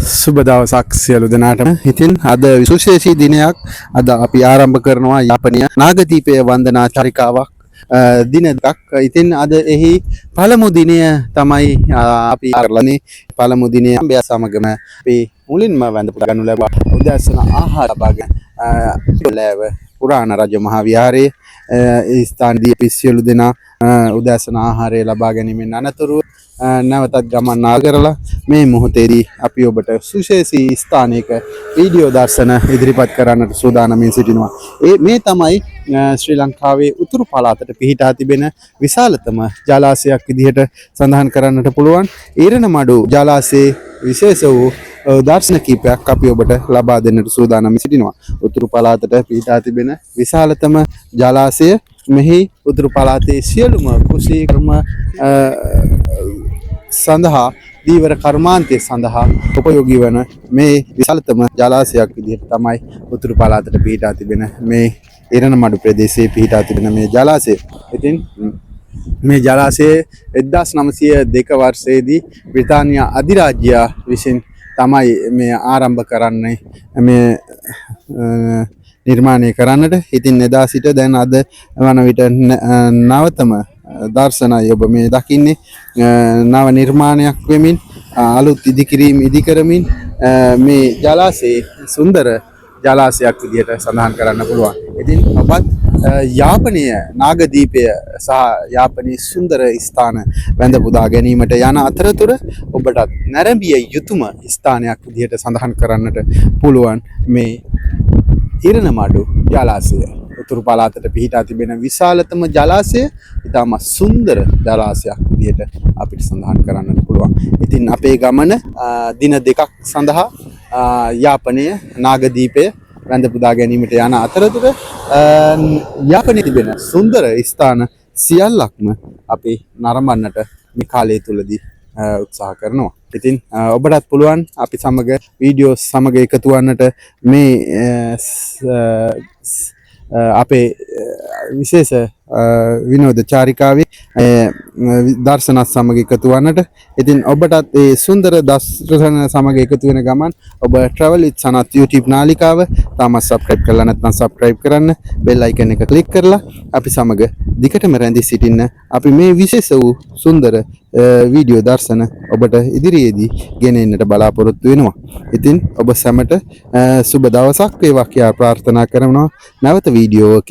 සුබ දවසක් සියලු දෙනාටම. ඉතින් අද විශේෂී දිනයක්. අද අපි ආරම්භ කරනවා යාපනීය නාගදීපය වන්දනා චාරිකාවක් දින දෙකක්. ඉතින් අද එහි පළමු දිනය තමයි අපි ආරම්භනේ. පළමු දිනය අඹය සමගම අපි මුලින්ම වැඳ පුදා ගන්නු ලැබුවා. උදෑසන ආහාර ලබාගෙන ලැබ පුරාණ රජ මහා විහාරයේ ස්ථානදී අපි සියලු දෙනා උදෑසන ආහාරය ලබා ගැනීමෙන් අනතුරුව නැවතත් ගමන් කරලා මේ මොහොතේදී අපි ඔබට සුවිශේෂී ස්ථානයක වීඩියෝ දර්ශන ඉදිරිපත් කරන්නට සූදානම්ින් සිටිනවා. මේ තමයි ශ්‍රී ලංකාවේ උතුරු පළාතට පිහිටා තිබෙන විශාලතම ජලාශයක් විදිහට සඳහන් කරන්නට පුළුවන්. ඊරණමඩු ජලාශයේ විශේෂ වූ දර්ශන කීපයක් අපි ඔබට ලබා දෙන්නට සූදානම් සිටිනවා. උතුරු පළාතට පිහිටා තිබෙන විශාලතම ජලාශය මෙහි උතුරු පළාතේ සියලුම කුසී කර්ම සඳහා දීවර කර්මාන්තය සඳහා උපයෝගී වන මේ විශාලතම ජලාශයක් විදිහට තමයි උතුරු පළාතට පිහිටා තිබෙන මේ ඊරණමඩු ප්‍රදේශයේ පිහිටා තිබෙන මේ ජලාශය. ඉතින් මේ ජලාශයේ 1902 වර්ෂයේදී බ්‍රිතාන්‍ය අධිරාජ්‍යය විසින් තමයි මේ ආරම්භ කරන්නේ මේ නිර්මාණය කරන්නට. ඉතින් එදා සිට දැන් අද වන විට නවතම දර්ශනය ඔබ මේ දකින්නේ නව නිර්මාණයක් වෙමින් අලුත් ඉදිකිරීම් ඉදිකරමින් මේ ජලාශයේ සුන්දර ජලාශයක් විදිහට සඳහන් කරන්න පුළුවන්. ඉතින් ඔබත් යාපනීය නාගදීපය සහ යාපනයේ සුන්දර ස්ථාන වැඳ පුදා ගැනීමට යන අතරතුර ඔබටත් නැරඹිය යුතුම ස්ථානයක් විදිහට සඳහන් කරන්නට පුළුවන් මේ ඊරණමඩු ජලාශය. උතුරු පළාතට පිහිටා තිබෙන විශාලතම ජලාශය, ඉතාම සුන්දර ජලාශයක් විදිහට අපිට සඳහන් කරන්නට පුළුවන්. ඉතින් අපේ ගමන දින දෙකක් සඳහා යාපනයේ නාගදීපය වැඳ පුදා ගැනීමට යන අතරතුර යාපනයේ තිබෙන සුන්දර ස්ථාන සියල්ලක්ම අපි නරඹන්නට මේ කාලය තුලදී උත්සාහ කරනවා. ඉතින් ඔබටත් පුළුවන් අපි සමග වීඩියෝ සමග එකතු වන්නට මේ අපේ විශේෂ විනෝද චාරිකාවේ දර්ශනත් සමග එකතු වන්නට. ඉතින් ඔබටත් ඒ සුන්දර දර්ශන සමග එකතු වෙන ගමන් ඔබ travel with සනත් YouTube නාලිකාව තාමත් subscribe කරලා නැත්නම් subscribe කරන්න, bell icon එක click කරලා අපි සමග දිගටම රැඳී සිටින්න. අපි මේ විශේෂ වූ සුන්දර වීඩියෝ දර්ශන ඔබට ඉදිරියේදී ගෙනෙන්නට බලාපොරොත්තු වෙනවා. ඉතින් ඔබ සැමට සුබ දවසක් වේවා කියා ප්‍රාර්ථනා කරනවා. නැවත වීඩියෝවකින්